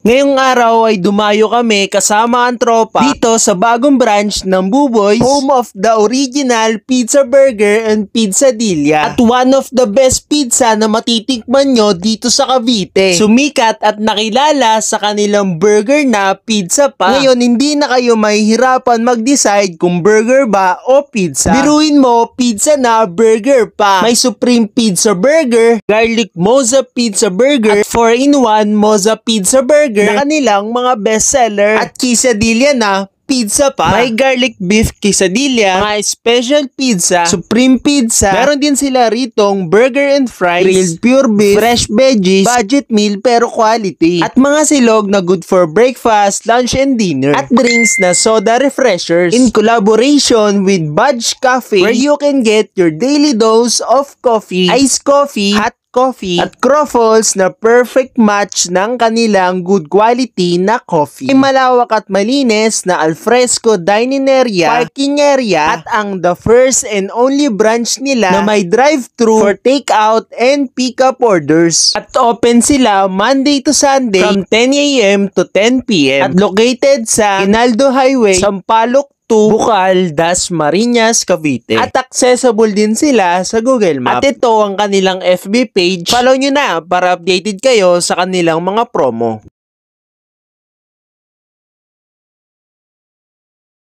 Ngayong araw ay dumayo kami kasama ang tropa dito sa bagong branch ng Buboy's, home of the original pizza burger and pizzadilla. At one of the best pizza na matitikman nyo dito sa Cavite. Sumikat at nakilala sa kanilang burger na pizza pa. Ngayon hindi na kayo mahihirapan mag-decide kung burger ba o pizza. Biruin mo, pizza na, burger pa. May Supreme Pizza Burger, Garlic Mozza Pizza Burger, at 4-in-1 Mozza Pizza Burger na kanilang mga bestseller, at quesadilla na pizza pa. May garlic beef quesadilla, mga special pizza, supreme pizza. Meron din sila ritong burger and fries, grilled pure beef, fresh veggies, budget meal pero quality, at mga silog na good for breakfast, lunch and dinner, at drinks na soda refreshers in collaboration with Budge Cafe, where you can get your daily dose of coffee, iced coffee, hot coffee, at Croffles na perfect match ng kanilang good quality na coffee. May malawak at malinis na alfresco dining area, parking area, at ang the first and only branch nila na may drive-thru for take-out and pick-up orders. At open sila Monday to Sunday from 10 a.m. to 10 p.m. at located sa Ginaldo Highway, Sampaloc, Bukal, Dasmariñas, Cavite. At accessible din sila sa Google Maps. At ito ang kanilang FB page. Follow nyo na para updated kayo sa kanilang mga promo.